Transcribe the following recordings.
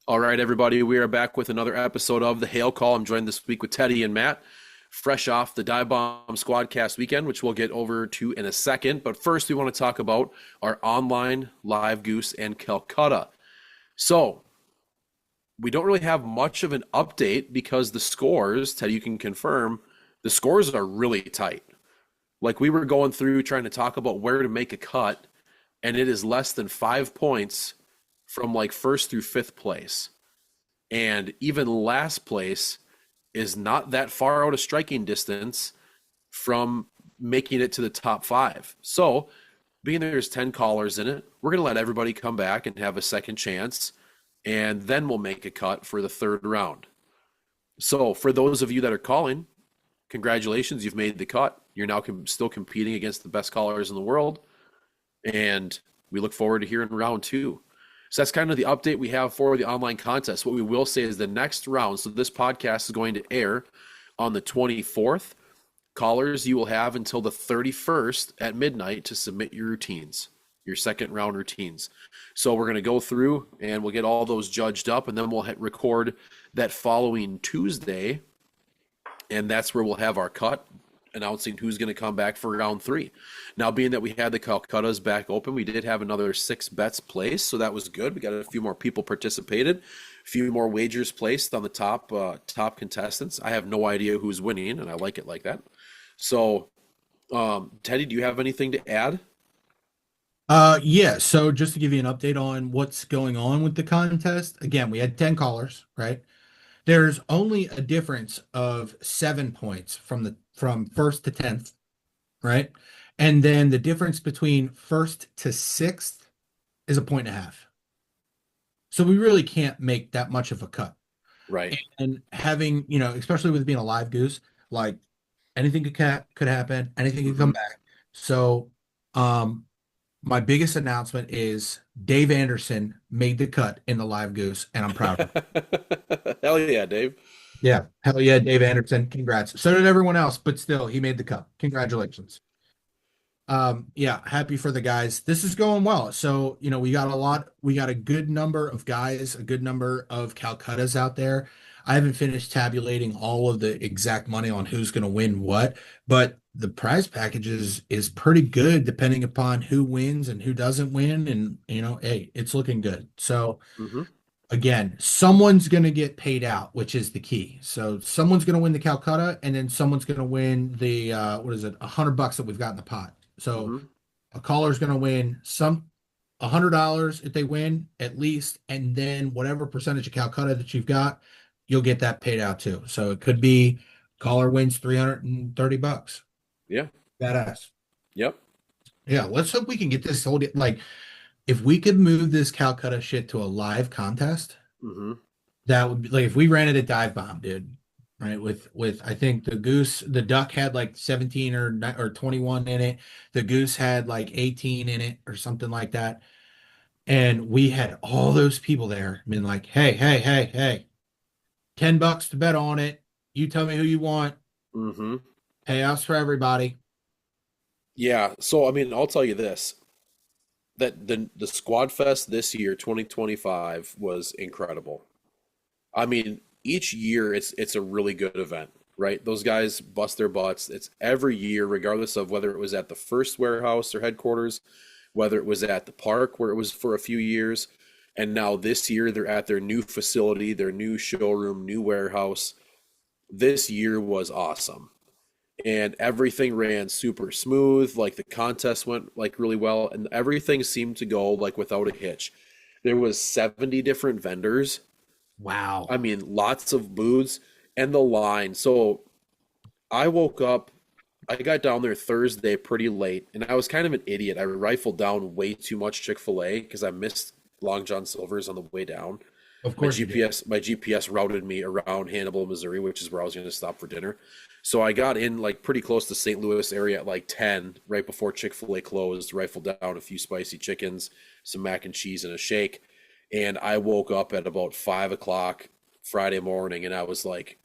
All right, everybody, we are back with another episode of the Hail Call. I'm joined this week with Teddy and Matt, fresh off the Divebomb SquadCast weekend, which we'll get over to in a second. But first, we want to talk about our online live Goose and Calcutta. So, we don't really have much of an update because the scores, Teddy, you can confirm, the scores are really tight. Like we were going through trying to talk about where to make a cut, and it is less than 5 points from like first through fifth place. And even last place is not that far out of striking distance from making it to the top five. So, being there's 10 callers in it, we're going to let everybody come back and have a second chance, and then we'll make a cut for the third round. So, for those of you that are calling, congratulations, you've made the cut. You're now still competing against the best callers in the world, and we look forward to hearing round two. So that's kind of the update we have for the online contest. What we will say is the next round, so this podcast is going to air on the 24th. Callers, you will have until the 31st at midnight to submit your routines, your second round routines. So we're going to go through and we'll get all those judged up, and then we'll record that following Tuesday, and that's where we'll have our cut, announcing who's going to come back for round three. Now, being that we had the Calcuttas back open, we did have another 6 bets placed, so that was good. We got a few more people participated, a few more wagers placed on the top contestants. I have no idea who's winning, and I like it like that. So, Teddy, do you have anything to add? Yeah, so just to give you an update on what's going on with the contest, again, we had 10 callers, right? There's only a difference of 7 points from first to 10th, right? And then the difference between first to sixth is a point and a half. So we really can't make that much of a cut. Right. And having, especially with being a live goose, like anything could happen, anything could come Mm-hmm. back. So, my biggest announcement is Dave Anderson made the cut in the live goose, and I'm proud of him. Hell yeah, Dave. Yeah, hell yeah, Dave Anderson. Congrats. So did everyone else, but still, he made the cut. Congratulations. Yeah, happy for the guys. This is going well. So, we got a good number of guys, a good number of Calcuttas out there. I haven't finished tabulating all of the exact money on who's going to win what, but the prize package is pretty good depending upon who wins and who doesn't win. And, hey, it's looking good. So, Mm-hmm. again, someone's going to get paid out, which is the key. So, someone's going to win the Calcutta, and then someone's going to win the, what is it, $100 that we've got in the pot. So, Mm-hmm. a caller's going to win $100 if they win at least, and then whatever percentage of Calcutta that you've got, you'll get that paid out too. So it could be caller wins $330. Yeah. Badass. Yep. Yeah, let's hope we can get this whole like if we could move this Calcutta shit to a live contest, Mm-hmm. that would be like if we ran it at Dive Bomb, dude. Right, with I think the duck had like 17 or 21 in it. The goose had like 18 in it or something like that. And we had all those people there been like, hey, $10 to bet on it. You tell me who you want. Mm-hmm. Payouts for everybody. Yeah. So I mean, I'll tell you this. That the Squad Fest this year, 2025, was incredible. I mean, each year it's a really good event, right? Those guys bust their butts. It's every year, regardless of whether it was at the first warehouse or headquarters, whether it was at the park where it was for a few years, and now this year they're at their new facility, their new showroom, new warehouse. This year was awesome. And everything ran super smooth. Like the contest went like really well, and everything seemed to go like without a hitch. There was 70 different vendors. Wow. I mean, lots of booths and the line. So I woke up, I got down there Thursday pretty late, and I was kind of an idiot. I rifled down way too much Chick-fil-A because I missed Long John Silver's on the way down. Of My course you did. GPS routed me around Hannibal, Missouri, which is where I was going to stop for dinner. So I got in like pretty close to St. Louis area at like 10, right before Chick-fil-A closed, rifled down a few spicy chickens, some mac and cheese and a shake. And I woke up at about 5 o'clock Friday morning, and I was like,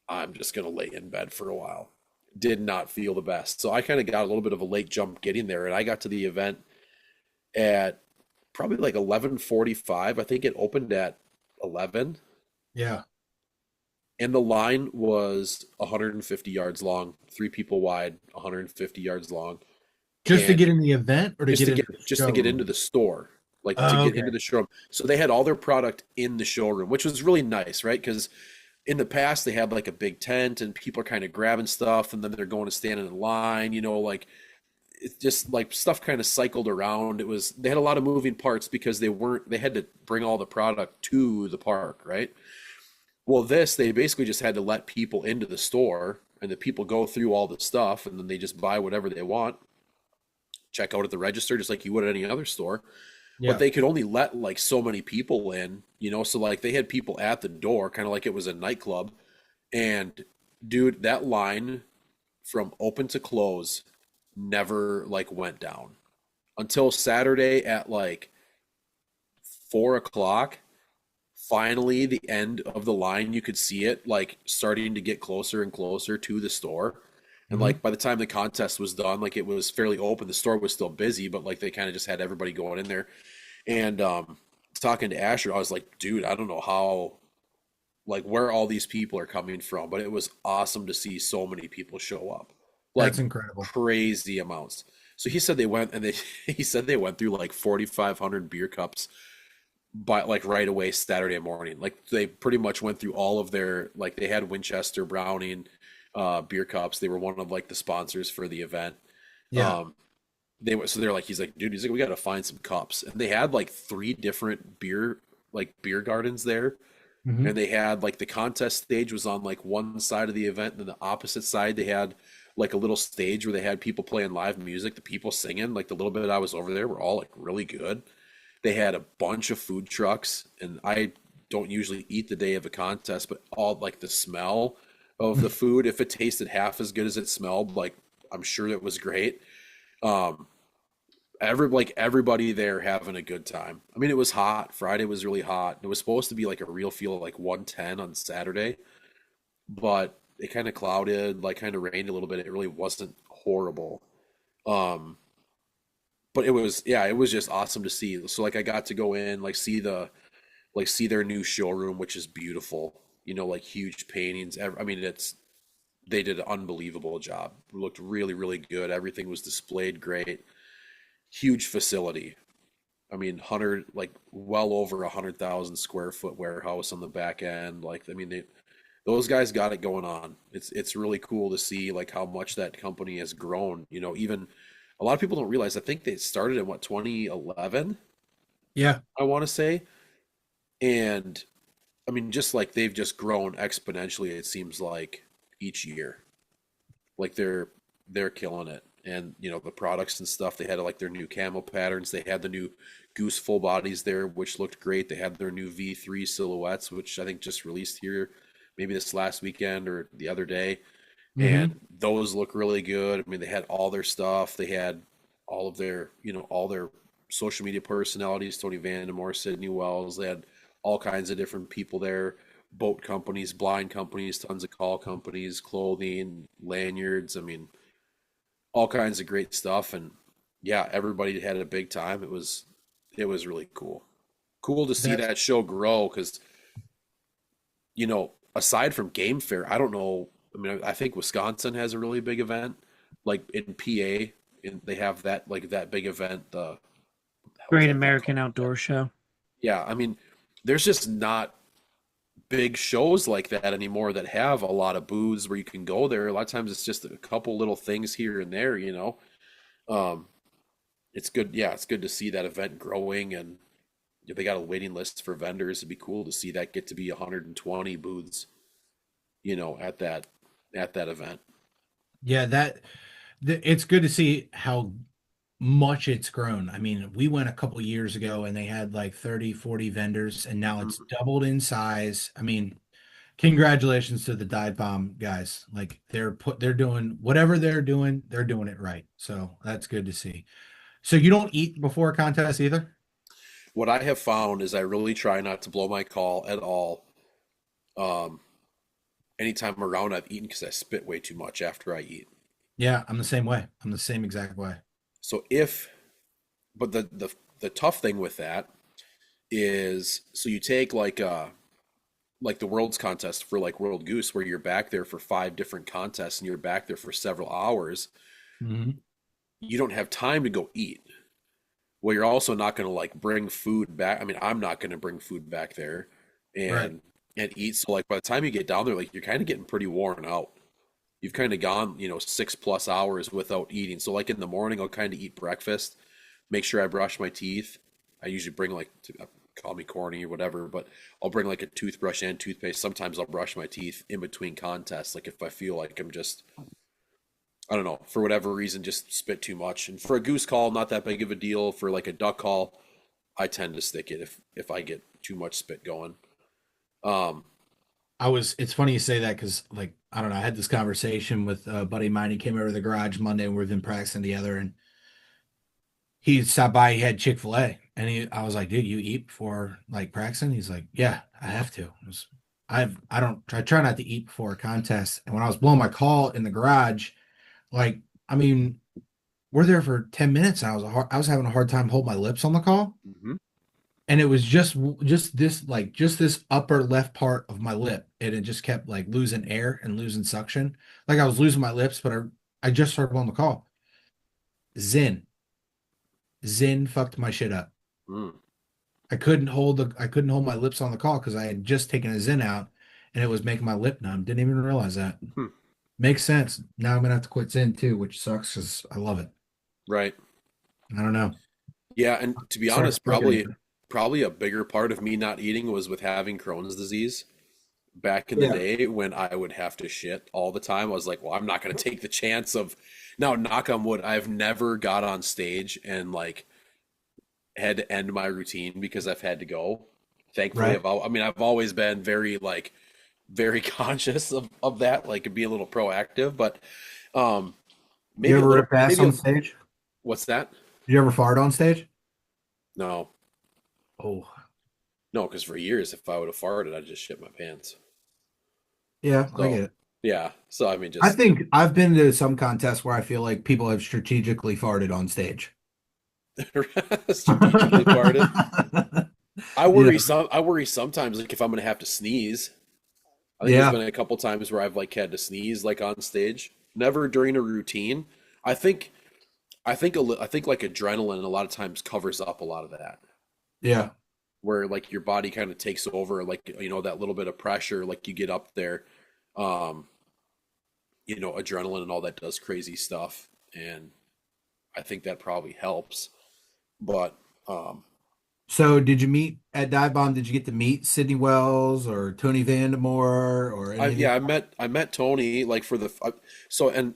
I'm just going to lay in bed for a while. Did not feel the best. So I kind of got a little bit of a late jump getting there, and I got to the event at probably like 11:45. I think it opened at 11, Yeah. and the line was 150 yards long, three people wide, 150 yards long, Just to and get in the event or to get into the just to get into showroom? the store, like to Oh, get into okay. the showroom. So they had all their product in the showroom, which was really nice, right? Because in the past they had like a big tent and people are kind of grabbing stuff and then they're going to stand in line, like it's just like stuff kind of cycled around. They had a lot of moving parts because they had to bring all the product to the park, right? Well, they basically just had to let people into the store and the people go through all the stuff and then they just buy whatever they want, check out at the register just like you would at any other store. But Yeah. they could only let like so many people in, so like they had people at the door, kind of like it was a nightclub. And dude, that line from open to close never like went down until Saturday at like 4 o'clock. Finally, the end of the line, you could see it like starting to get closer and closer to the store. And Hmm. like by the time the contest was done, like it was fairly open. The store was still busy, but like they kind of just had everybody going in there. And talking to Asher, I was like, dude, I don't know how, like, where all these people are coming from, but it was awesome to see so many people show up, like That's incredible. crazy amounts. So he said they went and they he said they went through like 4,500 beer cups by like right away Saturday morning. Like they pretty much went through all of their like they had Winchester Browning beer cups. They were one of like the sponsors for the event. Yeah. Um, they're like he's like dude, he's like we got to find some cups, and they had like three different beer gardens there, Hmm. and they had like the contest stage was on like one side of the event, and then the opposite side they had like a little stage where they had people playing live music. The people singing, like the little bit I was over there, were all like really good. They had a bunch of food trucks, and I don't usually eat the day of a contest, but all like the smell of the food, if it tasted half as good as it smelled, like I'm sure it was great. Um, everybody there having a good time. I mean, it was hot. Friday was really hot. It was supposed to be like a real feel of like 110 on Saturday, but it kind of clouded, like kind of rained a little bit. It really wasn't horrible. Um, but it was just awesome to see. So like I got to go in, see their new showroom, which is beautiful. Like huge paintings. I mean, they did an unbelievable job. It looked really, really good. Everything was displayed great. Huge facility. I mean, like well over 100,000 square foot warehouse on the back end. Like, I mean, those guys got it going on. It's really cool to see like how much that company has grown. Even a lot of people don't realize. I think they started in what 2011, Yeah. I want to say, and I mean, just like they've just grown exponentially. It seems like each year, like they're killing it. And the products and stuff. They had like their new camo patterns. They had the new Goose full bodies there, which looked great. They had their new V3 silhouettes, which I think just released here, maybe this last weekend or the other day, Hmm. and those look really good. I mean, they had all their stuff. They had all their social media personalities, Tony Vandemore, Sydney Wells. They had all kinds of different people there, boat companies, blind companies, tons of call companies, clothing, lanyards. I mean, all kinds of great stuff. And yeah, everybody had a big time. It was really cool. Cool to see That's that show grow because, aside from Game Fair, I don't know. I mean, I think Wisconsin has a really big event, like in PA, and they have that big event. The what the hell is Great that thing American called? Outdoor Show. Yeah, I mean, there's just not big shows like that anymore that have a lot of booths where you can go there. A lot of times it's just a couple little things here and there. Um, it's good. Yeah, it's good to see that event growing, and if they got a waiting list for vendors, it'd be cool to see that get to be 120 booths, at that event. yeah, it's good to see how much it's grown. I mean, we went a couple years ago and they had like 30, 40 vendors and now it's Mhm. doubled in size. I mean, congratulations to the dive bomb guys. Like they're doing whatever they're doing it right. So that's good to see. So you don't eat before a contest either? What I have found is I really try not to blow my call at all. Um, Anytime around I've eaten because I spit way too much after I eat. Yeah, I'm the same way. I'm the same exact way. So but the tough thing with that is so you take like the world's contest for like World Goose, where you're back there for 5 different contests and you're back there for several hours. Hmm. You don't have time to go eat. Well, you're also not going to like bring food back. I mean, I'm not going to bring food back there Right. and eat. So like by the time you get down there, like you're kind of getting pretty worn out. You've kind of gone, 6+ hours without eating. So like in the morning, I'll kind of eat breakfast, make sure I brush my teeth. I usually bring like, call me corny or whatever, but I'll bring like a toothbrush and toothpaste. Sometimes I'll brush my teeth in between contests. Like if I feel like I'm just, I don't know, for whatever reason, just spit too much. And for a goose call, not that big of a deal. For like a duck call, I tend to stick it if I get too much spit going. Um, It's funny you say that because, like, I don't know, I had this conversation with a buddy of mine. He came over to the garage Monday and we've been practicing together. And he stopped by, he had Chick-fil-A. And I was like, dude, you eat before like practicing? He's like, yeah, I have to. I try not to eat before a contest. And when I was blowing my call in the garage, like, I mean, we're there for 10 minutes and I was having a hard time holding my lips on the call. mhm. And it was just this upper left part of my lip, and it just kept like losing air and losing suction. Like I was losing my lips, but I just started on the call. Zin. Zin fucked my shit up. Mm. I couldn't hold my lips on the call because I had just taken a Zin out and it was making my lip numb. Didn't even realize that. Hmm. Makes sense. Now I'm gonna have to quit Zin too, which sucks because I love it. Right. I don't know. Yeah, and to be Start honest, thinking. probably a bigger part of me not eating was with having Crohn's disease. Back in the Yeah. day when I would have to shit all the time, I was like, well, I'm not going to take the chance of now, knock on wood, I've never got on stage and like had to end my routine because I've had to go. Thankfully, Right. I mean, I've always been very conscious of that, like be a little proactive, but um, You maybe a ever little, rip ass maybe a, on stage? what's that? You ever fart on stage? No, Oh, no, because for years, if I would have farted, I'd just shit my pants. yeah, I get So, it. yeah. So, I mean, I just think I've been to some contests where I feel like people have strategically farted on stage. strategically farted. Yeah. I worry sometimes like if I'm gonna have to sneeze. I think there's Yeah. been a couple times where I've like had to sneeze like on stage. Never during a routine. I think I think like adrenaline a lot of times covers up a lot of that. Yeah. Where like your body kind of takes over, like that little bit of pressure, like you get up there, um, adrenaline and all that does crazy stuff, and I think that probably helps. But um, So did you meet at Dive Bomb? Did you get to meet Sydney Wells or Tony Vandemore or I any of these? yeah, I met Tony like for so and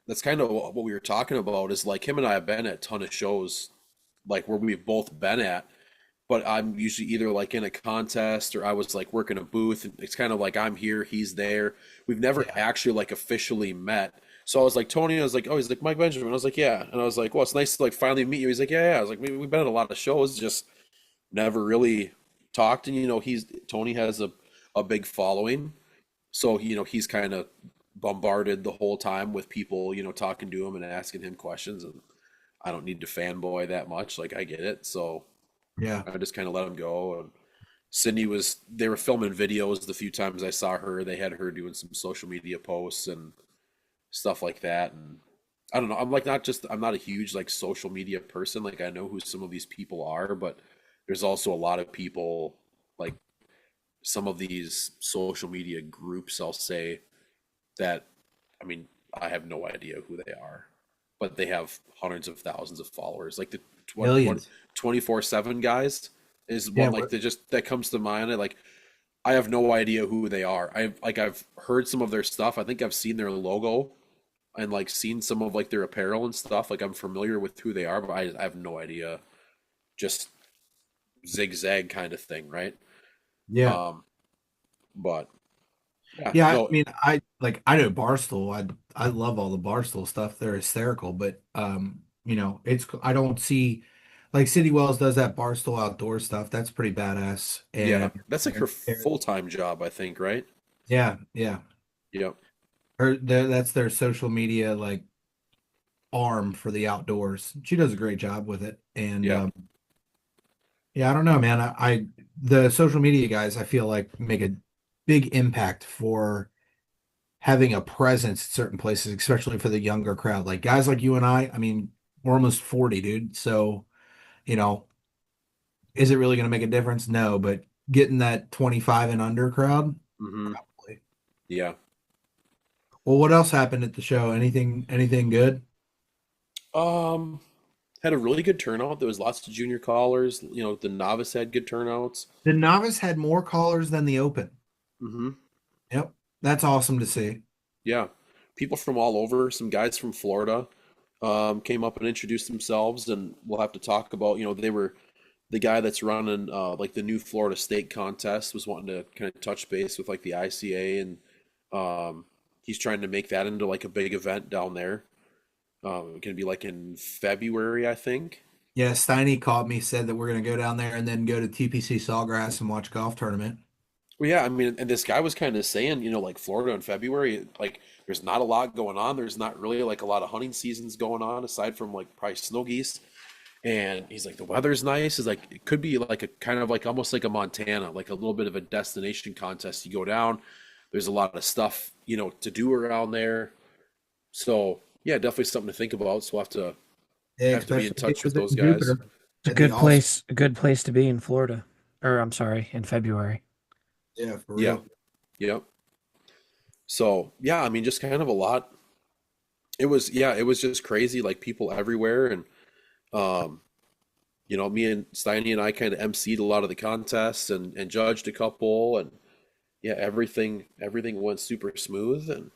that's kind of what we were talking about is like him and I have been at a ton of shows like where we've both been at, but I'm usually either like in a contest or I was like working a booth and it's kind of like I'm here, he's there. We've never Yeah. actually like officially met. So I was like Tony, I was like, oh, he's like Mike Benjamin. I was like, yeah. And I was like, well, it's nice to like finally meet you. He's like, yeah, yeah. I was like, we've been at a lot of shows, just never really talked. And he's Tony has a big following. So, he's kind of bombarded the whole time with people, talking to him and asking him questions. And I don't need to fanboy that much. Like, I get it. So Yeah. I just kind of let him go. And they were filming videos the few times I saw her. They had her doing some social media posts and stuff like that. And I don't know. I'm not a huge like social media person. Like, I know who some of these people are, but there's also a lot of people like some of these social media groups, I'll say, that, I mean, I have no idea who they are, but they have hundreds of thousands of followers. Like the what Millions. 24/7 guys is Yeah. one like that comes to mind. I have no idea who they are. I've heard some of their stuff. I think I've seen their logo and like seen some of like their apparel and stuff. Like I'm familiar with who they are, but I have no idea. Just zigzag kind of thing, right? Yeah. Um, but yeah, Yeah. I no, mean, I know Barstool. I love all the Barstool stuff. They're hysterical, but I don't see like City Wells does that Barstool outdoor stuff. That's pretty badass. yeah, And that's like her full-time job, I think, right? yeah, yeah. Yep. That's their social media like arm for the outdoors. She does a great job with it. And Yeah. Yeah, I don't know, man. The social media guys, I feel like make a big impact for having a presence at certain places, especially for the younger crowd. Like guys like you and I mean, we're almost 40, dude. So, you know, is it really going to make a difference? No, but getting that 25 and under crowd, Hmm. probably. Yeah. Well, what else happened at the show? Anything good? Um, Had a really good turnout. There was lots of junior callers. The novice had good turnouts. The novice had more callers than the open. Hmm. Yep. That's awesome to see. Yeah. People from all over, some guys from Florida, came up and introduced themselves, and we'll have to talk about, they were the guy that's running like the new Florida State contest was wanting to kind of touch base with like the ICA, and he's trying to make that into like a big event down there. Gonna be like in February, I think. Yeah, Steiny called me, said that we're going to go down there and then go to TPC Sawgrass and watch golf tournament. Well, yeah, I mean, and this guy was kind of saying, like Florida in February, like there's not a lot going on. There's not really like a lot of hunting seasons going on aside from like probably snow geese. And he's like, the weather's nice. Is like it could be like a kind of like almost like a Montana, like a little bit of a destination contest. You go down, there's a lot of stuff, to do around there. So yeah, definitely something to think about. So we'll Yeah, have to be in especially if he touch with was those in guys. Jupiter. That'd be awesome. A good place to be in Florida. Or I'm sorry, in February. Yeah, for Yeah, real. yeah. So yeah, I mean, just kind of a lot. It was just crazy, like people everywhere, and um, me and Steiny and I kind of emceed a lot of the contests and judged a couple, and yeah, everything went super smooth, and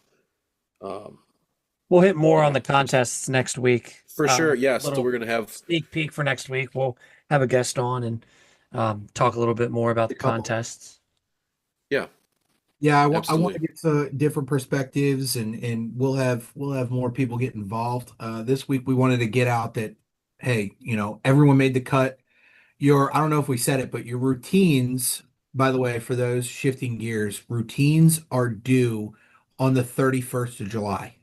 um, We'll hit more on yeah, the contests next week. for sure. Yeah, so Little we're gonna have sneak peek for next week. We'll have a guest on and talk a little bit more about A the couple. contests. yeah, Yeah, I want to absolutely. get some different perspectives and we'll have more people get involved. This week we wanted to get out that, hey, everyone made the cut. I don't know if we said it, but your routines, by the way, for those shifting gears, routines are due on the 31st of July.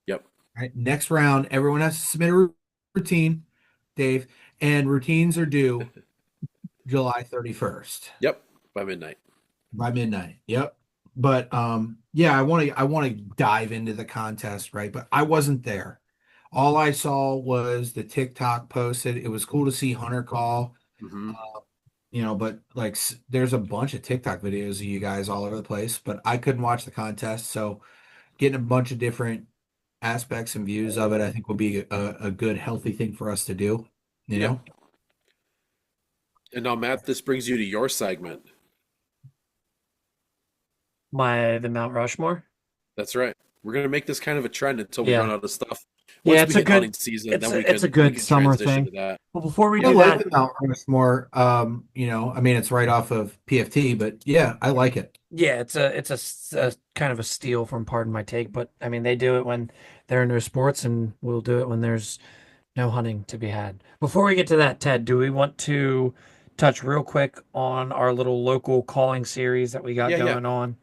Yep, Right. Next round, everyone has to submit a routine, Dave, and routines are due July 31st yep, by midnight. by midnight. Yep. But yeah, I want to dive into the contest, right? But I wasn't there. All I saw was the TikTok posted. It was cool to see Hunter call, Hmm. but like there's a bunch of TikTok videos of you guys all over the place, but I couldn't watch the contest, so getting a bunch of different aspects and views of it, I think will be a good, healthy thing for us to do, you Yeah, know? and now Matt, this brings you to your segment. The Mount Rushmore. That's right. We're gonna make this kind of a trend until we run Yeah. out of stuff. Yeah, Once we hit hunting season, then it's a we good can summer transition thing. to that. But before we I do like that, the Mount Rushmore. I mean, it's right off of PFT, but yeah, I like it. yeah, a kind of a steal from Pardon My Take, but I mean they do it when there are no sports and we'll do it when there's no hunting to be had. Before we get to that, Ted, do we want to touch real quick on our little local calling series that we got Yeah, yeah. going on?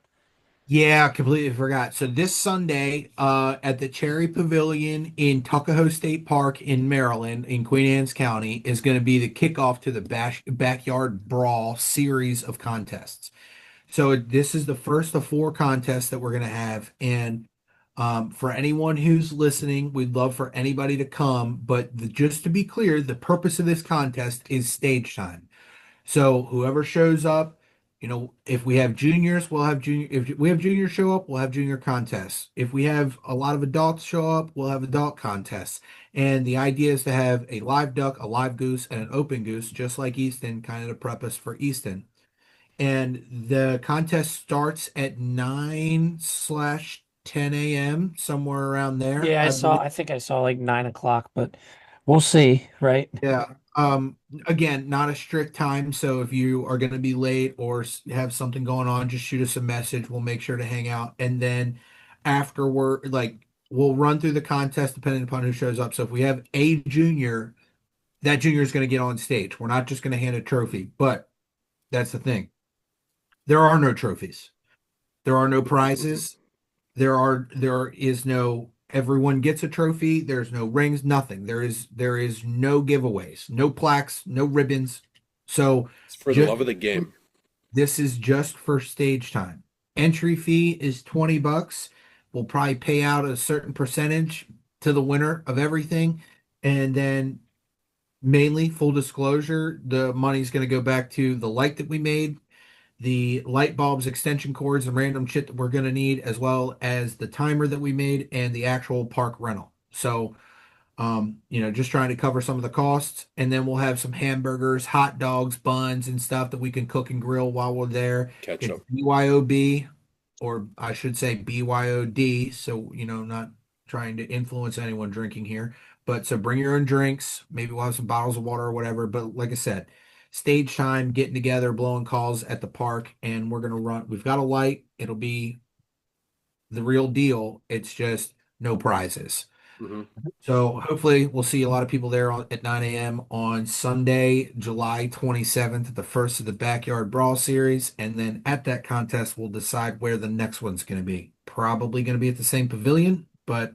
Yeah, completely forgot. So this Sunday, at the Cherry Pavilion in Tuckahoe State Park in Maryland, in Queen Anne's County, is going to be the kickoff to the Backyard Brawl series of contests. So this is the first of four contests that we're going to have. And for anyone who's listening, we'd love for anybody to come. But just to be clear, the purpose of this contest is stage time. So whoever shows up, if we have juniors, we'll have junior. If we have juniors show up, we'll have junior contests. If we have a lot of adults show up, we'll have adult contests. And the idea is to have a live duck, a live goose, and an open goose, just like Easton, kind of to prep us for Easton. And the contest starts at 9/10 a.m., somewhere around there, Yeah, I believe. I think I saw like 9 o'clock, but we'll see, right? Yeah. Again, not a strict time, so if you are going to be late or have something going on, just shoot us a message. We'll make sure to hang out. And then afterward, like we'll run through the contest depending upon who shows up. So if we have a junior, that junior is going to get on stage. We're not just going to hand a trophy, but that's the thing. There are no trophies. There are no prizes. There is no everyone gets a trophy. There's no rings, nothing. There is no giveaways, no plaques, no ribbons. So It's for the just love of the game. this is just for stage time. Entry fee is $20. We'll probably pay out a certain percentage to the winner of everything. And then mainly full disclosure, the money's going to go back to the light that we made, the light bulbs, extension cords, and random shit that we're going to need, as well as the timer that we made and the actual park rental. So just trying to cover some of the costs. And then we'll have some hamburgers, hot dogs, buns, and stuff that we can cook and grill while we're there. It's Ketchup. BYOB, or I should say BYOD. So, not trying to influence anyone drinking here. But so bring your own drinks. Maybe we'll have some bottles of water or whatever. But like I said, stage time, getting together, blowing calls at the park. And we're going to run. We've got a light. It'll be the real deal. It's just no prizes. Hmm. So hopefully we'll see a lot of people there at 9 a.m. on Sunday, July 27th, the first of the Backyard Brawl Series. And then at that contest, we'll decide where the next one's going to be. Probably going to be at the same pavilion, but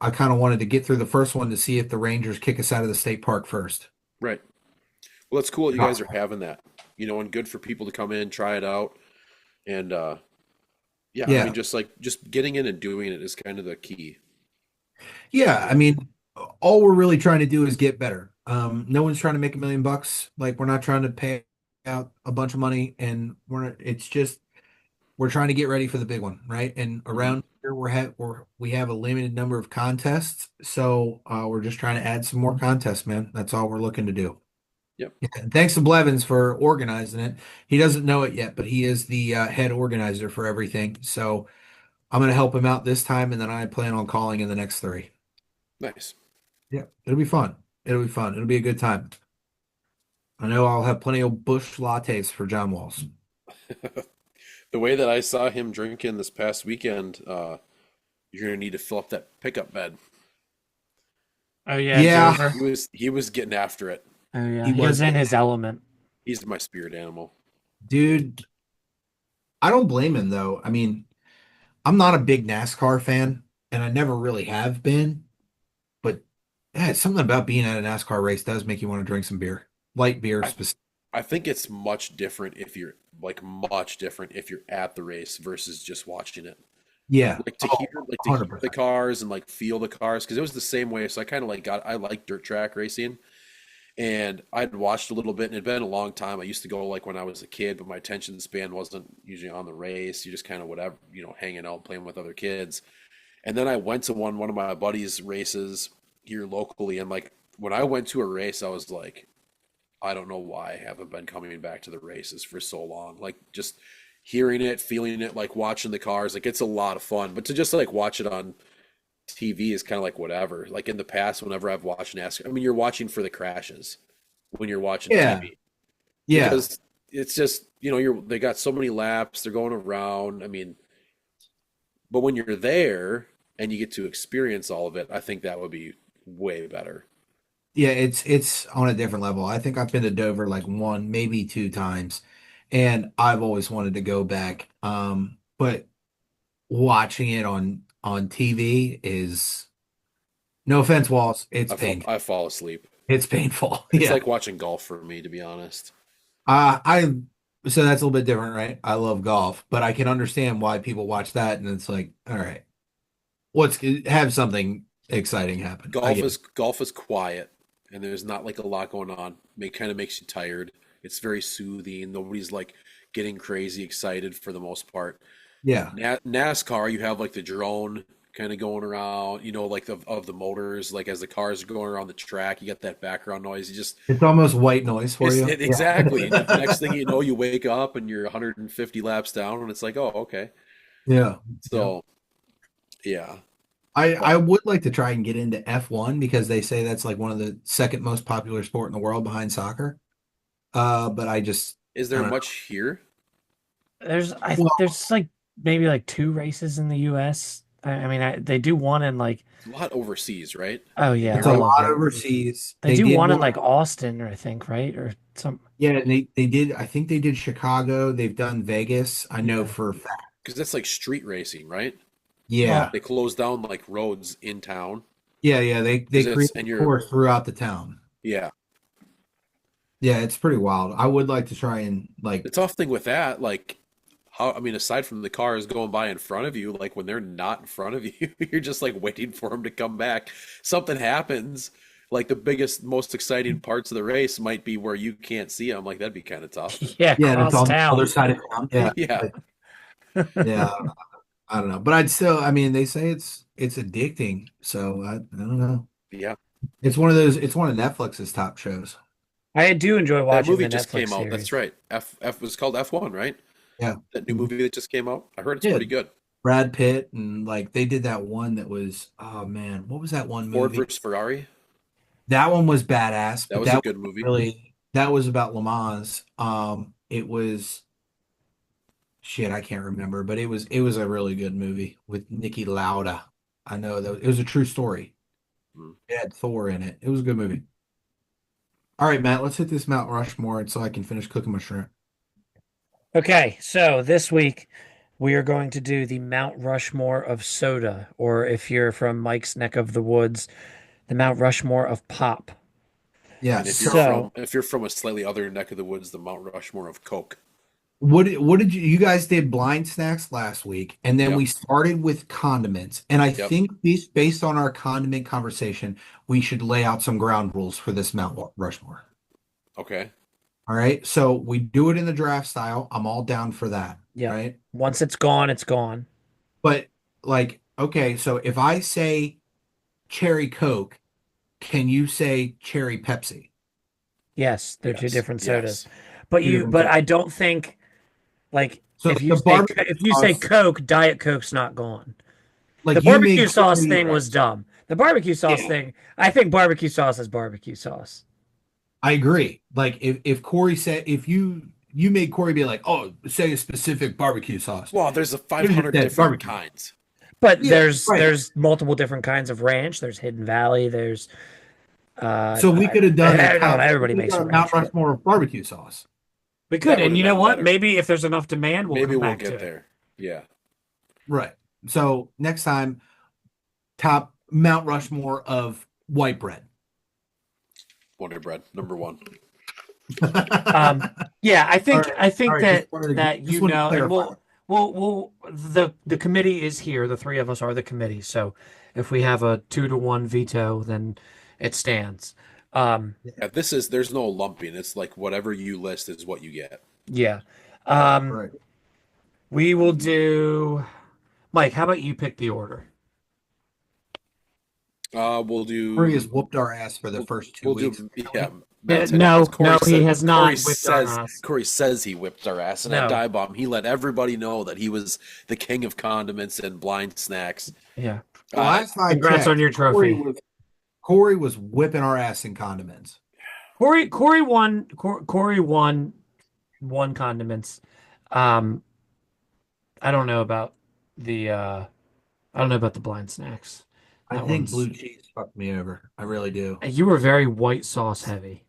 I kind of wanted to get through the first one to see if the Rangers kick us out of the state park first. Right. Well, it's cool you guys are having that, and good for people to come in, try it out. And yeah, I Yeah. mean, just getting in and doing it is kind of the key. Yeah. I mean, all we're really trying to do is get better. No one's trying to make $1 million. Like, we're not trying to pay out a bunch of money, and it's just, we're trying to get ready for the big one, right? And Hmm. around here we have a limited number of contests, so we're just trying to add some more contests, man. That's all we're looking to do. Yep. Yeah, and thanks to Blevins for organizing it. He doesn't know it yet, but he is the head organizer for everything. So I'm going to help him out this time, and then I plan on calling in the next three. Nice. Yeah, it'll be fun. It'll be fun. It'll be a good time. I know I'll have plenty of bush lattes for John Walls. The way that I saw him drinking this past weekend, you're gonna need to fill up that pickup bed. Oh yeah, Yeah, Dover. He was getting after it. Oh yeah, he he was was in getting his element. He's my spirit animal. dude. I don't blame him though. I mean, I'm not a big NASCAR fan, and I never really have been. But something about being at a NASCAR race does make you want to drink some beer, light beer, I specific. I think it's much different if you're at the race versus just watching it. Yeah, Like to oh, hear like to hear the 100%. cars and like feel the cars because it was the same way. So I kind of I like dirt track racing. And I'd watched a little bit, and it'd been a long time. I used to go like when I was a kid, but my attention span wasn't usually on the race. You just kind of whatever, hanging out, playing with other kids. And then I went to one of my buddies' races here locally, and like when I went to a race, I was like, I don't know why I haven't been coming back to the races for so long. Like just hearing it, feeling it, like watching the cars, like it's a lot of fun. But to just like watch it on TV is kind of like whatever. Like in the past, whenever I've watched NASCAR, I mean, you're watching for the crashes when you're watching Yeah, TV yeah, because it's just they got so many laps, they're going around. I mean, but when you're there and you get to experience all of it, I think that would be way better. yeah. It's on a different level. I think I've been to Dover like one, maybe two times, and I've always wanted to go back. But watching it on TV is, no offense, Walls. It's painful. I fall asleep. It's painful. It's Yeah. like watching golf for me, to be honest. I so that's a little bit different, right? I love golf, but I can understand why people watch that, and it's like, all right, let's have something exciting happen. I get it. Golf is quiet, and there's not like a lot going on. It kind of makes you tired. It's very soothing. Nobody's like getting crazy excited for the most part. Yeah, NASCAR, you have like the drone kind of going around, like of the motors, like as the cars are going around the track, you get that background noise. You just it's almost white noise for you. Yeah, exactly. And next thing you know, you wake up and you're 150 laps down, and it's like, oh, okay. yeah, yeah. So yeah, I would like to try and get into F1 because they say that's like one of the second most popular sport in the world behind soccer. But is I there don't know. much here? Well, There's like maybe like two races in the U.S. I mean, they do one in like, It's a lot overseas, right? oh In yeah, it's a all Europe. of lot it. overseas. They They do did one in one. like Austin, I think, right? Or some. Yeah, and they did. I think they did Chicago. They've done Vegas. I know Yeah. for a fact. Because that's like street racing, right? Well, Yeah, They close down like roads in town yeah, yeah. They because create it's and a you're course throughout the town. yeah. Yeah, it's pretty wild. I would like to try and The like, tough thing with that, like, how, I mean, aside from the cars going by in front of you, like when they're not in front of you, you're just like waiting for them to come back. Something happens. Like the biggest, most exciting parts of the race might be where you can't see them. Like that'd be kind of tough. Yeah, yeah, it's cross on the other town. side of town. Yeah, Yeah. like, yeah, I don't know, but I'd still. I mean, they say it's addicting, so I don't know. Yeah. It's one of those. It's one of Netflix's top shows. I do enjoy That watching movie the just Netflix came out. That's series. right. F was called F1, right? Yeah, That new movie that just came out. I heard it's yeah. pretty good. Brad Pitt and like they did that one that was. Oh man, what was that one Ford movie? versus Ferrari. That one was badass, That but was a that good was movie. really that was about Le Mans. It was shit, I can't remember, but it was a really good movie with Nicky Lauda. I know that it was a true story. Mm. It had Thor in it. It was a good movie. All right, Matt, let's hit this Mount Rushmore so I can finish cooking my shrimp. Okay, so this week we are going to do the Mount Rushmore of soda, or if you're from Mike's neck of the woods, the Mount Rushmore of pop. Yeah. And So, if you're from a slightly other neck of the woods, the Mount Rushmore of Coke. What did you guys did blind snacks last week, and then Yep. we started with condiments. And I Yep. think based on our condiment conversation, we should lay out some ground rules for this Mount Rushmore. Okay. All right. So we do it in the draft style. I'm all down for that. yep. Right. Once it's gone, it's gone. But like, okay, so if I say cherry Coke, can you say cherry Pepsi? Yes, they're two Yes. different sodas. Yes. Two different But sodas. I don't think like So the barbecue if you say sauce, Coke, Diet Coke's not gone. The like you made barbecue sauce Corey, thing was Correct. dumb. The barbecue sauce yeah, thing, I think barbecue sauce is barbecue sauce. I agree. Like if Corey said if you made Corey be like, oh, say a specific barbecue sauce. Well, there's a You just 500 said different barbecue. kinds. But Yeah, right. there's multiple different kinds of ranch. There's Hidden Valley. There's So we could have done a I don't know, top, we everybody could have makes done a a Mount ranch, but Rushmore of barbecue sauce. we could. That would And have you know been what? better. Maybe if there's enough demand, we'll Maybe come we'll back to get it. there. Yeah. Right. So next time, top Mount Rushmore of white bread. Wonder Bread, number one. Yeah, All right. I All think right. that Just you wanted to know, and clarify. we'll the committee is here. The three of us are the committee. So if we have a 2-1 veto, then it stands. Um, Yeah, there's no lumping. It's like whatever you list is what you get. yeah. Um, Right. we will do. Mike, how about you pick the order? We'll Corey has do whooped our ass for the we'll first two we'll weeks. do yeah. Matt said as No, no, he has not whipped our ass. Corey says he whipped our ass, and at No. Divebomb he let everybody know that he was the king of condiments and blind snacks. Yeah. Last I Congrats on checked, your trophy. Corey was whipping our ass in condiments. Corey won condiments. Um, I don't know about the I don't know about the blind snacks. I That think one's blue cheese fucked me over. I really do. you were very white sauce heavy.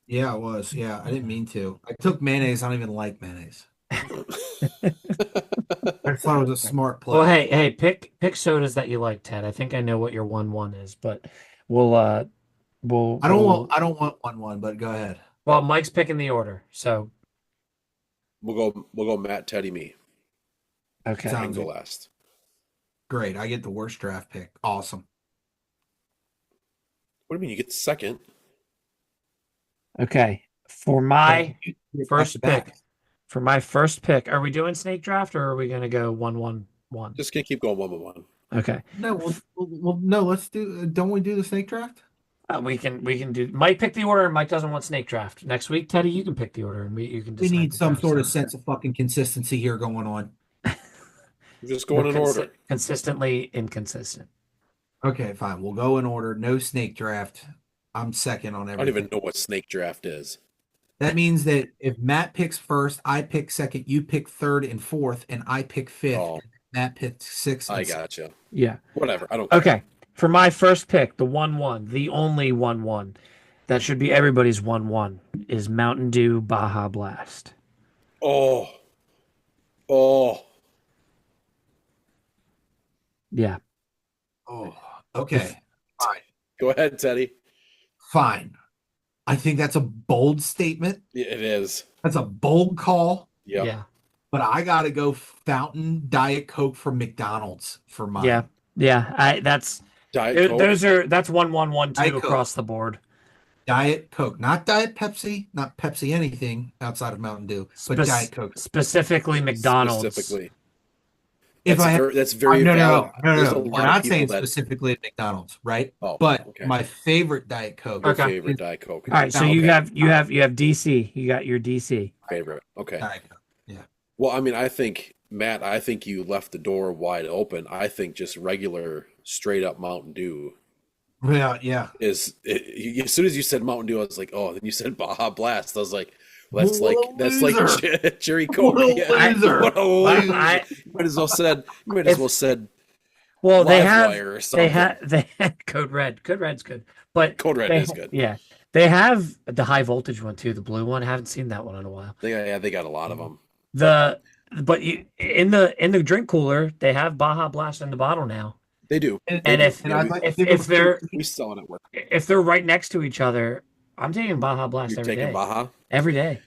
Yeah, I was. Yeah, I didn't mean to. I took mayonnaise. I don't even like mayonnaise. I just thought it was a smart Well, play. hey, pick sodas that you like, Ted. I think I know what your 1-1 is, but we'll we'll I don't want 1-1, but go ahead. well, Mike's picking the order. So, We'll go Matt, Teddy, me. okay. I can Sounds go good. last. Great. I get the worst draft pick. Awesome. What do you mean you get second? Okay. For my You're first back to pick, back. for my first pick, are we doing snake draft or are we gonna go 1-1-1? Just gonna keep going 1-1. Okay. No, no. Let's do. Don't we do the snake draft? We can do Mike pick the order and Mike doesn't want snake draft. Next week, Teddy, you can pick the order and you can We decide need the some draft sort of style. sense of fucking consistency here going on. We're just We're going in order. consistently inconsistent. Okay, fine. We'll go in order. No snake draft. I'm second on I don't even everything. know what snake draft is. That means that if Matt picks first, I pick second, you pick third and fourth, and I pick fifth. Oh, Matt picks sixth I and seventh. gotcha. Yeah. Whatever. I don't care. Okay. For my first pick, the 1-1, the only 1-1, that should be everybody's 1-1, is Mountain Dew Baja Blast. Oh. Oh. Yeah. Oh, okay. Fine. Go ahead, Teddy. Fine. I think that's a bold statement. It is. That's a bold call. Yep. Yeah. But I gotta go fountain Diet Coke from McDonald's for Yeah. mine. Yeah. Diet Coke. That's 1-1-1-2 Diet Coke. across the board. Diet Coke, not Diet Pepsi, not Pepsi anything outside of Mountain Dew, but Diet Coke. Specifically McDonald's. Specifically. If I had, That's very no, valid. no, no, no, There's a no. We're lot of not people saying that. specifically at McDonald's, right? Oh, But okay. my favorite Diet Coke Your Okay. favorite is Diet Coke. All right, so Okay. you have DC. You got your DC. Favorite. Okay. Diet Coke. Yeah. Well, I mean, I think, Matt, I think you left the door wide open. I think just regular, straight up Mountain Dew Yeah, yeah. as soon as you said Mountain Dew, I was like, oh, then you said Baja Blast. I was like, well, What a loser. Cherry Coke. What a Yeah. loser. What a loser. I- You might as well said Well, they have Livewire or something. they had Code Red. Code Red's good, but Code Red is good. Yeah, they have the high voltage one too, the blue one. I haven't seen that one in a while. They got a lot of them. But in the drink cooler, they have Baja Blast in the bottle now. They do. And if I'd like to if give if them- they're We sell it at work. if they're right next to each other, I'm taking Baja Blast You're every taking day. Baja. Every day.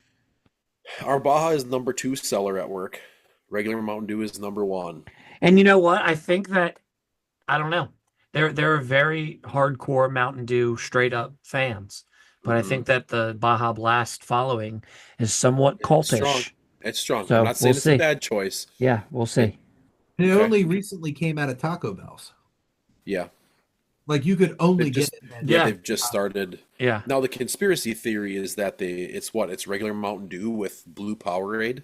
Our Baja is number 2 seller at work. Regular Mountain Dew is number 1. And you know what? I think that I don't know. They're very hardcore Mountain Dew straight up fans. But I Mhm. think that the Baja Blast following is somewhat It's cultish. strong. It's strong. So, I'm not saying we'll it's see. a bad choice. Yeah, we'll see. It Okay. only recently came out of Taco Bell's. Yeah. Like you could only They just- get it. then. Yeah. They've just started. Yeah. Now the conspiracy theory is that it's regular Mountain Dew with blue Powerade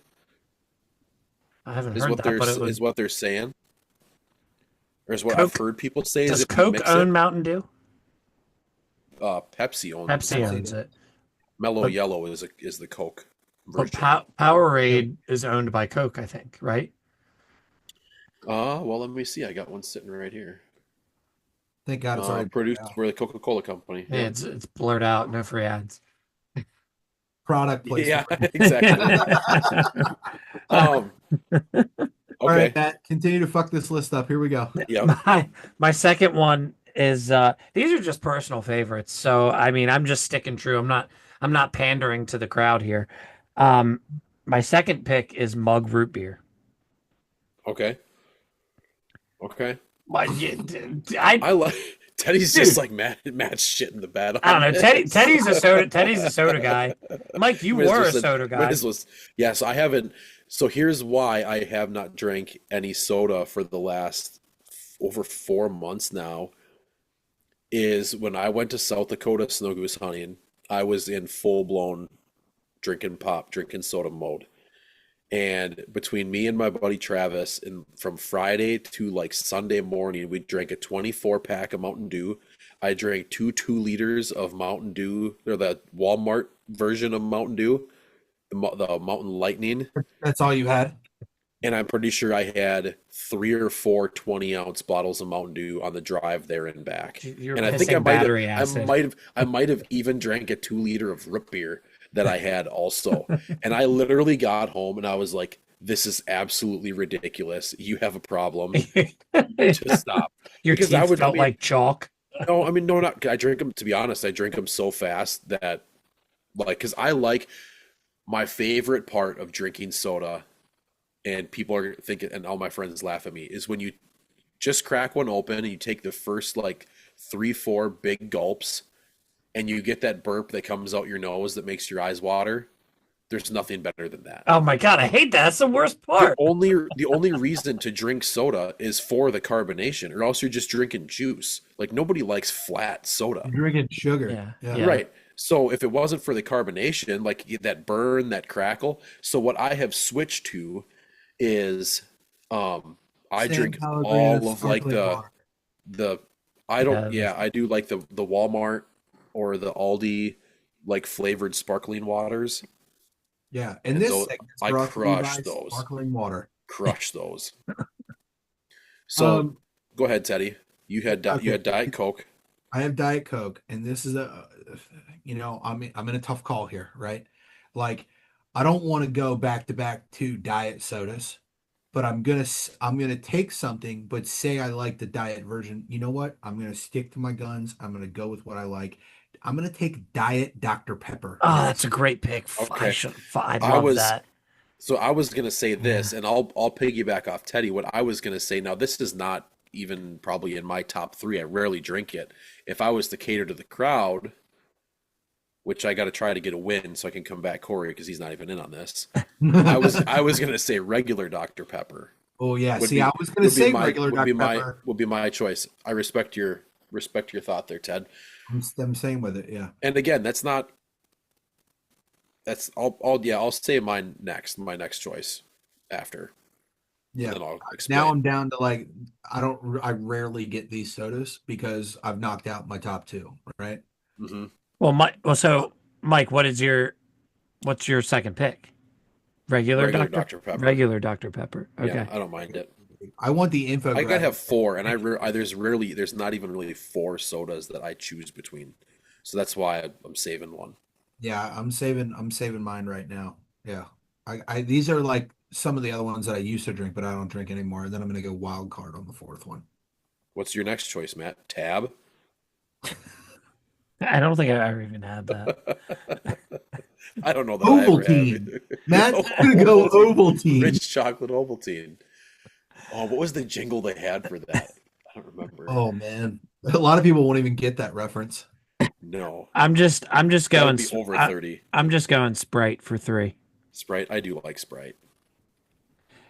I haven't is heard what that, but it is would. what they're saying. Or is what Coke- I've heard people say. Does Is if you Coke mix own Mountain Dew? Pepsi owns Pepsi Pepsi owns it. Mellow But- Yellow is the Coke But version. Powerade is owned by Coke, I think, right? Well, let me see. I got one sitting right here. Thank God it's already Produced out. for the Coca-Cola Company. Yeah, it's blurred out, no free ads. Product Yeah, placement. exactly. All right, Okay. Matt, continue to fuck this list up. Here we go. Yeah. My second one is these are just personal favorites. So I mean, I'm just sticking true. I'm not pandering to the crowd here. My second pick is mug root beer. Okay. Okay. I I like Teddy's just like Matt's shit in the bed. I don't know. Teddy's a soda guy. Mike, you Might as well were a said- soda might guy. as well- Yeah, so I haven't. So here's why I have not drank any soda for the last over 4 months now. Is when I went to South Dakota snow goose hunting, I was in full blown drinking soda mode. And between me and my buddy Travis, and from Friday to like Sunday morning, we drank a 24 pack of Mountain Dew. I drank 2 liters of Mountain Dew, or the Walmart version of Mountain Dew, the Mountain Lightning. That's all you had? And I'm pretty sure I had 3 or 4 20-ounce bottles of Mountain Dew on the drive there and back. You're And I think pissing battery acid. I might have even drank a 2 liter of root beer that I had also. And I literally got home and I was like, this is absolutely ridiculous. You have a problem. Just stop. Your Because teeth I would- I felt mean- like chalk. No, I mean, no, not. I drink them, to be honest, I drink them so fast that, like, because I like my favorite part of drinking soda, and people are thinking, and all my friends laugh at me, is when you just crack one open and you take the first, like, 3, 4 big gulps, and you get that burp that comes out your nose that makes your eyes water. There's nothing better than that. Oh my god, I hate that. That's the worst part. The only reason to drink soda is for the carbonation, or else you're just drinking juice. Like nobody likes flat soda. You're drinking sugar. Yeah. Right. So if it wasn't for the carbonation, like that burn, that crackle. So what I have switched to is I San drink Pellegrino all of like sparkling water. the I don't Yeah, I do like the Walmart or the Aldi like flavored sparkling waters. Yeah, and And this those- segment's I brought to you crush by those. Sparkling water. Crush those. So Um, go ahead, Teddy. You had Okay. you had Diet Coke. I have Diet Coke, and this is I'm in a tough call here, right? Like, I don't want to go back to back to diet sodas, but I'm gonna take something, but say I like the diet version. You know what? I'm gonna stick to my guns. I'm gonna go with what I like. take Diet Dr. Pepper. Oh, that's a great pick. Okay. I I love was that. so I was gonna say Yeah. this, and I'll piggyback off Teddy. What I was gonna say now, this is not even probably in my top three. I rarely drink it. If I was to cater to the crowd, which I got to try to get a win so I can come back Corey because he's not even in on this. I was gonna say regular Dr. Pepper Oh yeah. would See, I be was gonna say my regular Dr. Pepper. would be my choice. I respect your thought there, Ted. I'm saying with it. Yeah. And again, that's not that's I'll say mine next, my next choice after, and Yeah. then I'll Now explain. I'm down to like I rarely get these sodas because I've knocked out my top two, right? Hmm. Well, so Mike, what's your second pick? Regular Dr. Pepper. Regular Dr. Pepper. Yeah, Okay. I don't mind it. I want the I gotta infographic. have four, and there's not even really four sodas that I choose between, so that's why I'm saving one. Yeah, I'm saving mine right now. Yeah. I these are like some of the other ones that I used to drink, but I don't drink anymore. And then I'm gonna go wild card on the fourth one. What's your next choice, Matt? Tab? I don't think I ever even had that. I don't know that I ever have Ovaltine. either. Matt's Oh, gonna go Ovaltine. Ovaltine. Rich chocolate Ovaltine. Oh, what was the jingle they had for that? I don't remember. Oh man. A lot of people won't even get that reference. No, I'm just gotta going be over I, 30. I'm just going Sprite for 3. Sprite, I do like Sprite.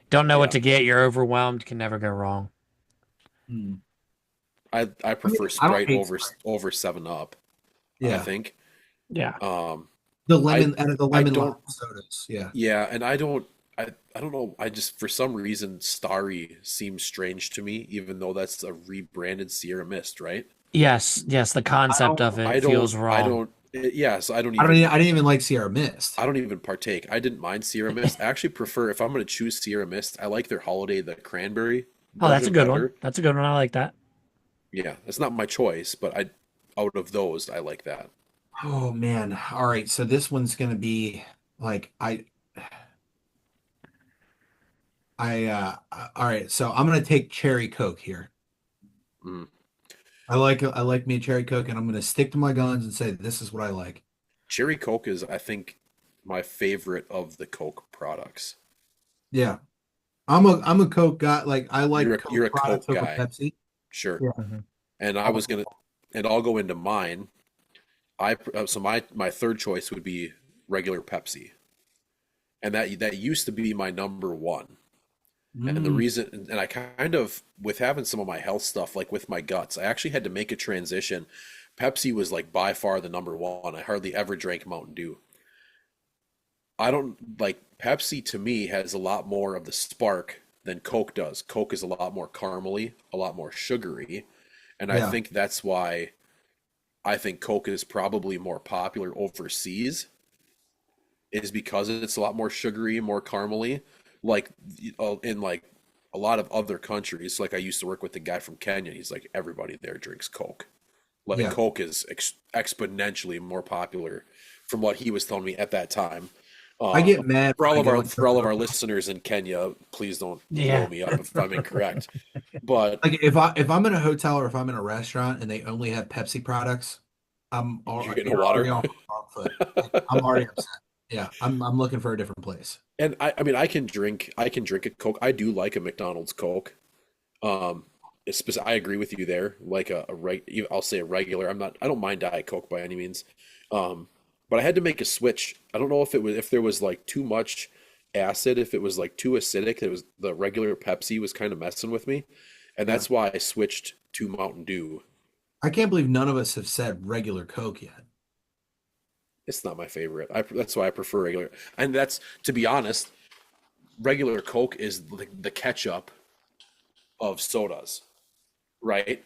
Don't know what Yeah, to get. You're overwhelmed. Can never go wrong. Hmm. I I mean, prefer I don't Sprite hate over Sprite. over 7 Up, I Yeah. think. Yeah. The I lemon out of the I lemon lime don't sodas. Yeah. Yeah, and I don't know. I just for some reason Starry seems strange to me, even though that's a rebranded Sierra Mist, right? Yes. Yes. The I concept don't of it feels wrong. Yeah, so I didn't even like Sierra Mist. I don't even partake. I didn't mind Sierra Mist. I actually prefer if I'm going to choose Sierra Mist, I like their holiday, the cranberry Oh, that's a version good one. better. That's a good one. I like that. Yeah, it's not my choice, but I out of those, I like that. Oh man. All right. So this one's gonna be like all right, so I'm gonna take cherry Coke here. Mm. I like me a cherry Coke and I'm gonna stick to my guns and say this is what I like. Cherry Coke is, I think, my favorite of the Coke products. Yeah. I'm a Coke guy. Like I like You're Coke a products Coke over guy, Pepsi. sure. Yeah. Hmm. And I I'm a was gonna, and I'll go into mine. So my third choice would be regular Pepsi, and that used to be my number one. And the Mm, reason, and I kind of, with having some of my health stuff, like with my guts, I actually had to make a transition. Pepsi was like by far the number one. I hardly ever drank Mountain Dew. I don't like Pepsi to me has a lot more of the spark than Coke does. Coke is a lot more caramely, a lot more sugary. And I yeah. think that's why I think Coke is probably more popular overseas, is because it's a lot more sugary, more caramely. Like in like a lot of other countries, like I used to work with a guy from Kenya. He's like everybody there drinks Coke. Like Yeah. Coke is exponentially more popular from what he was telling me at that time. I Uh, get mad for when all I of go our into for all of our listeners in Kenya, please don't blow Yeah. me up if I'm incorrect. But like if I'm in a hotel or if I'm in a restaurant and they only have Pepsi products, you're getting a you're already water. on the wrong foot. Like, I'm already upset. Yeah, I'm looking for a different place. And I mean I can drink a Coke. I do like a McDonald's Coke. I agree with you there. Like I'll say a regular. I don't mind Diet Coke by any means. Um, but I had to make a switch. I don't know if there was like too much acid, if it was like too acidic. It was the regular Pepsi was kind of messing with me, and Yeah. that's why I switched to Mountain Dew. I can't believe none of us have said regular Coke yet. It's not my favorite. That's why I prefer regular. And that's to be honest, regular Coke is the ketchup of sodas, right?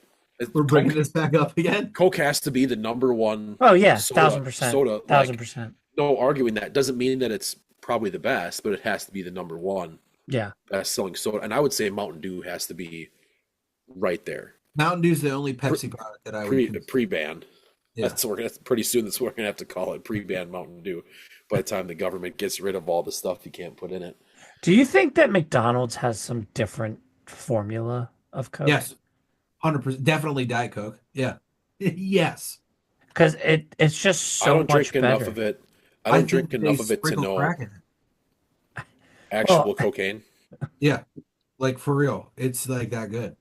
We're bringing Coke this back up again. Coke has to be the number one Oh yeah. soda 1000%. soda. Thousand Like percent. no arguing that. Doesn't mean that it's probably the best, but it has to be the number one Yeah. best selling soda. And I would say Mountain Dew has to be right there. Mountain Dew's the only Pre Pepsi product that I would consider. Pre-ban. Yeah. That's pretty soon. That's what we're gonna have to call it pre-ban Mountain Dew. By the time the government gets rid of all the stuff you can't put in it. Do you think that McDonald's has some different formula of Coke? Yes. 100%. Definitely Diet Coke. Yeah. Yes. because it's just I so don't much drink enough better. of it. I I don't drink think they enough of it to sprinkle know crack in it. actual Well, cocaine. Yeah, like for real, it's like that good.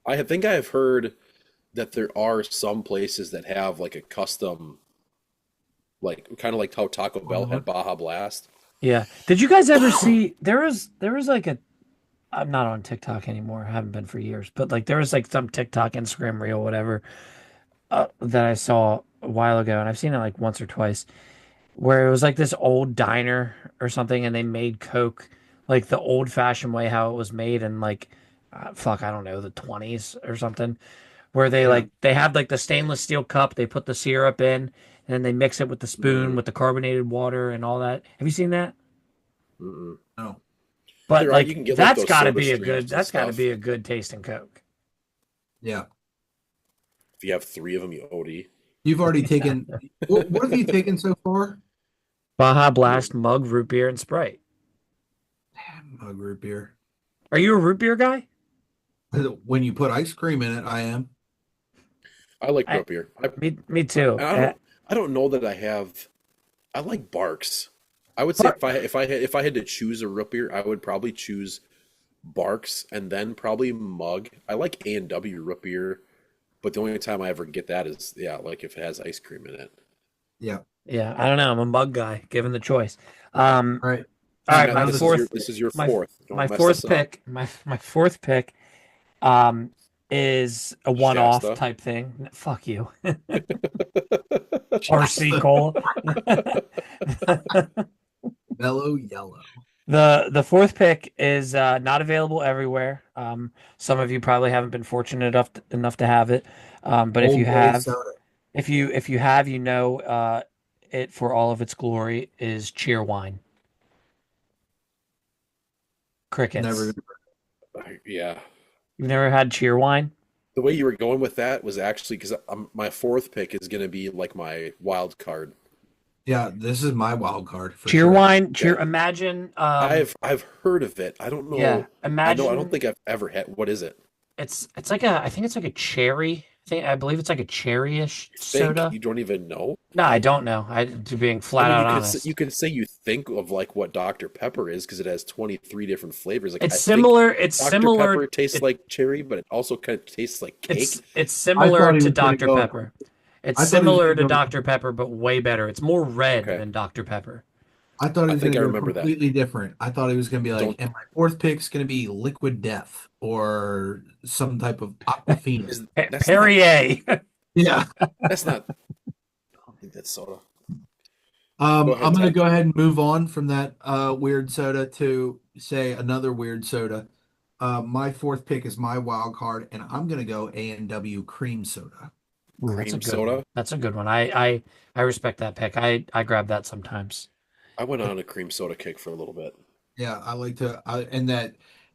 I think I have heard that there are some places that have like a custom, like kind of like how Taco Bell Uh-huh. had Baja Blast. yeah. Did you guys ever see there was like a I'm not on TikTok anymore. I haven't been for years, but like there was like some TikTok, Instagram reel, whatever, that I saw a while ago, and I've seen it like once or twice, where it was like this old diner or something, and they made Coke like the old-fashioned way how it was made in like fuck, I don't know, the 20s or something, where they Yeah. like they had like the stainless steel cup, they put the syrup in, and then they mix it with the spoon Mm, with the carbonated water and all that. Have you seen that? mm-mm. No. But There are, you like can get like those soda streams and that's got to stuff. be a good tasting Coke. Yeah. If you have three of them, you OD. You've already taken. Exactly. What have you taken so far? Baja Blast, mug, root beer, and Sprite. Mug root beer. Are you a root beer guy? When you put ice cream in it, I am. I like I root beer. me too. I don't know that I have. I like Barks. I would say But if I had to choose a root beer, I would probably choose Barks and then probably Mug. I like A&W root beer, but the only time I ever get that is like if it has ice cream in it. Yeah. yeah, I don't know. I'm a mug guy, given the choice. All right. All right, Matt, Now this this is your my fourth. my Don't mess fourth this up. pick, my fourth pick, um, is a one-off Shasta. type thing. Fuck you, RC Shasta. Cola. Mellow yellow. The fourth pick is not available everywhere. Some of you probably haven't been fortunate enough to have it. But if you Old Bay have, soda. if you have, you know, it for all of its glory is cheer wine. Never. Crickets. Yeah. You've never had cheer wine? The way you were going with that was actually because my fourth pick is going to be like my wild card. Yeah, this is my wild card for Cheer sure. wine, Yeah, imagine I've heard of it. I don't yeah, know. I don't imagine think I've ever had. What is it? it's like a I think it's like a cherry. I believe it's like a cherry-ish You think soda. you don't even know? No, I don't know. I to being I flat mean, out honest. you could say you think of like what Dr. Pepper is because it has 23 different flavors. Like It's I think similar. It's Dr. similar. Pepper tastes like cherry, but it also kind of tastes like cake. It's I similar thought he to was going to Dr. go. Pepper. It's I thought he was similar going to to go. Dr. Pepper, but way better. It's more red Okay, than Dr. Pepper. I thought he I was going think I to go remember that. completely different. I thought he was going to be like, Don't and my fourth pick's going to be Liquid Death or some type of Aquafina. is that's not Perrier. Yeah. that's not. I don't think that's soda. Go I'm ahead, going to Ted. go ahead and move on from that weird soda to say another weird soda. My fourth pick is my wild card, and I'm going to go A&W cream soda. Ooh, that's a Cream good one. soda. That's a good one. I respect that pick. I grab that sometimes. I went on a cream soda kick for a little bit. Yeah, I like to,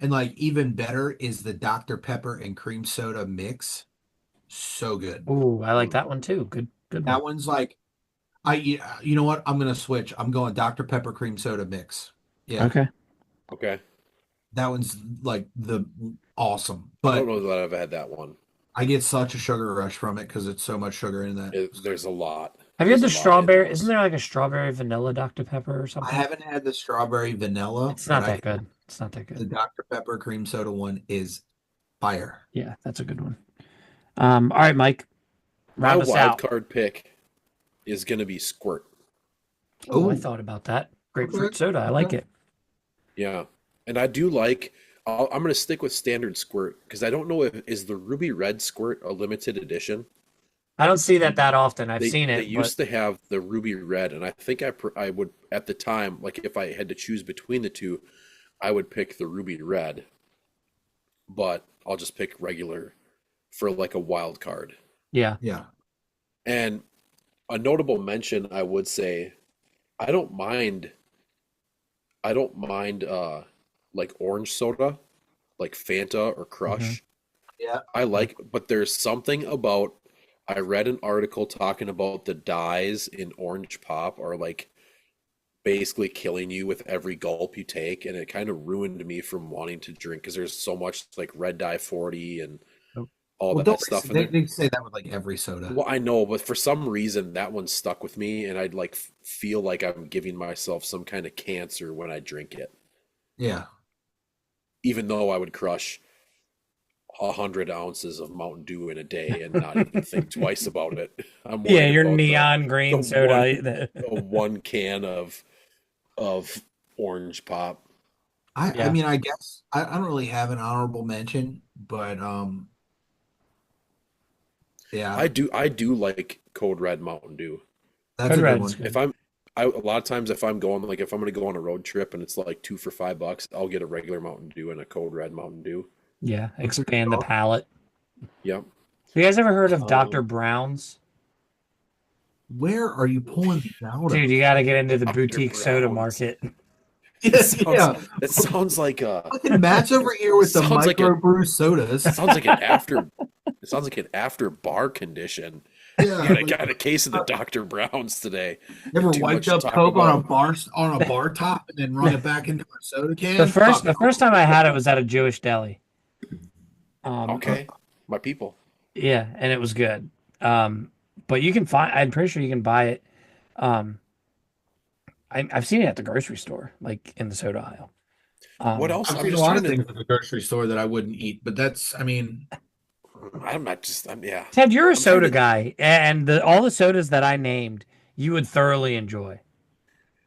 and like even better is the Dr. Pepper and cream soda mix. So good. Ooh, I like Mm, that one too. Good one. That one's like, you know what? I'm gonna switch. I'm going Dr. Pepper cream soda mix. Yeah, Okay. okay, that one's like the awesome. I don't But know that I've had that one. I get such a sugar rush from it because it's so much sugar in that. There's a lot. Have you had There's a the lot in strawberry? Isn't those. there like a strawberry vanilla Dr. Pepper or I something? haven't had the strawberry vanilla, It's but not I that good. It's not that the good. Dr. Pepper cream soda one is fire. Yeah, that's a good one. All right, Mike, My round us wild out. card pick is going to be Squirt. Oh, I Oh, thought about that. okay, Grapefruit soda. I like okay. it. Yeah, and I do like. I'm going to stick with standard Squirt because I don't know if is the Ruby Red Squirt a limited edition. I don't see that often. I've seen They it, but used to have the Ruby Red, and I think I would at the time, like if I had to choose between the two, I would pick the Ruby Red, but I'll just pick regular for like a wild card. yeah. Yeah, And a notable mention, I would say, I don't mind like orange soda, like Fanta or Hmm. Crush. yeah. I like, but there's something about I read an article talking about the dyes in orange pop are like basically killing you with every gulp you take, and it kind of ruined me from wanting to drink because there's so much like red dye 40 and all Well, that don't stuff. And they, then, they say that with like every soda. well, I know, but for some reason that one stuck with me, and I'd like feel like I'm giving myself some kind of cancer when I drink it, Yeah. even though I would crush 100 ounces of Mountain Dew in a day and not even think twice about it. I'm Yeah, worried your about neon the green one soda. the one can of orange pop. I Yeah. mean, I guess I don't really have an honorable mention, but yeah, I do like Code Red Mountain Dew. that's Code a good Red's one. If good. a lot of times if I'm going like if I'm gonna go on a road trip and it's like two for $5, I'll get a regular Mountain Dew and a Code Red Mountain Dew. Yeah, That's a good expand the call. palate. Yep. Have you guys ever heard of Dr. Um, Brown's? where are you pulling these out Dude, of? you got to get into the Dr. boutique soda Brown's. market. That Yeah, sounds yeah. that sounds like a Fucking Matt's over here with the sounds like a microbrew sodas. sounds like an after it sounds like an after bar condition. Yeah, Yeah, I like got a case of the Dr. Brown's today. never Too wiped much to up talk Coke about. on a bar top and then run it back into a soda The can. first Fuck the first time I had it was at a Jewish deli. Um, Okay, my people. yeah, and it was good. But you can find. I'm pretty sure you can buy it. Um, I've seen it at the grocery store, like in the soda aisle. What Um, else? I've I'm seen a just lot trying of to. things at the grocery store that I wouldn't eat, but that's, I mean, I'm not just. Yeah. Ted, you're a I'm trying soda to. guy, and all the sodas that I named, you would thoroughly enjoy.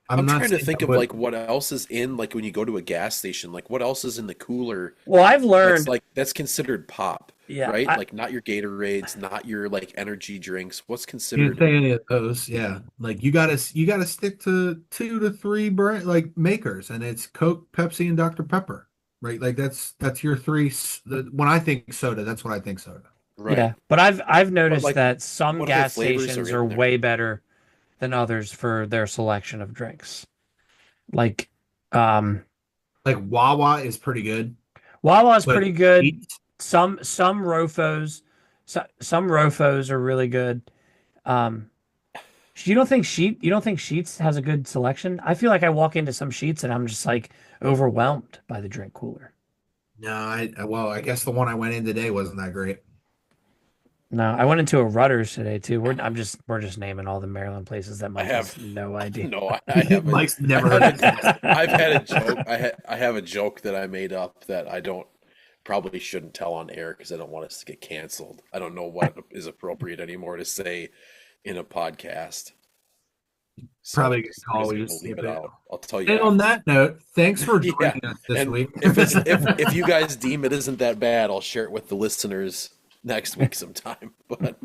I'm I'm not trying to saying think I of would. like what else is in like when you go to a gas station. Like what else is in the cooler Well, I've that's learned, like that's considered pop, yeah, right? Like not your Gatorades, not your like energy drinks. What's Can't considered? say any of those. Yeah, like you gotta stick to 2 to 3 brand like makers, and it's Coke, Pepsi, and Dr. Pepper, right? Like that's your three. When I think soda, that's what I think soda. Right. yeah, but I've But noticed like that some what other gas flavors are stations are in there? way better than others for their selection of drinks. Like, um, Like Wawa is pretty good, Wawa's but pretty good. Sheetz- Some Rofos, some Rofos are really good. Um, you don't think Sheets has a good selection? I feel like I walk into some Sheets and I'm just like overwhelmed by the drink cooler. no, well, I guess the one I went in today wasn't that great. No, I went into a Rutter's today too. We're just naming all the Maryland places that I Mike has have no idea. no, I haven't. Mike's I never heard of haven't. it. I've had a joke. I have a joke that I made up that I don't probably shouldn't tell on air because I don't want us to get canceled. I don't know what is appropriate anymore to say in a podcast. So Probably a good we're call. just We gonna just leave skip it it. out. I'll tell you And on after. that note, thanks for Yeah, joining us this and week. if you guys deem it isn't that bad, I'll share it with the listeners next week sometime. But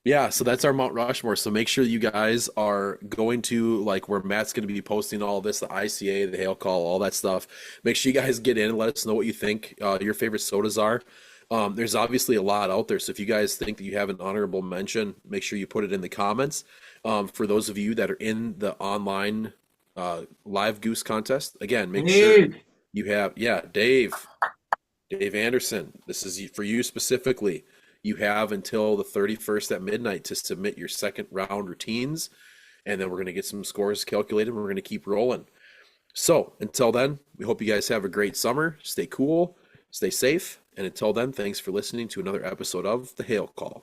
yeah, so that's our Mount Rushmore. So make sure you guys are going to like where Matt's going to be posting all this, the ICA, the hail call, all that stuff. Make sure you guys get in and let us know what you think your favorite sodas are. There's obviously a lot out there, so if you guys think that you have an honorable mention, make sure you put it in the comments. For those of you that are in the online live Goose contest, again, make sure Hey, you have, yeah, Dave Anderson, this is for you specifically. You have until the 31st at midnight to submit your second round routines, and then we're going to get some scores calculated and we're going to keep rolling. So until then, we hope you guys have a great summer. Stay cool, stay safe, and until then, thanks for listening to another episode of The Hail Call.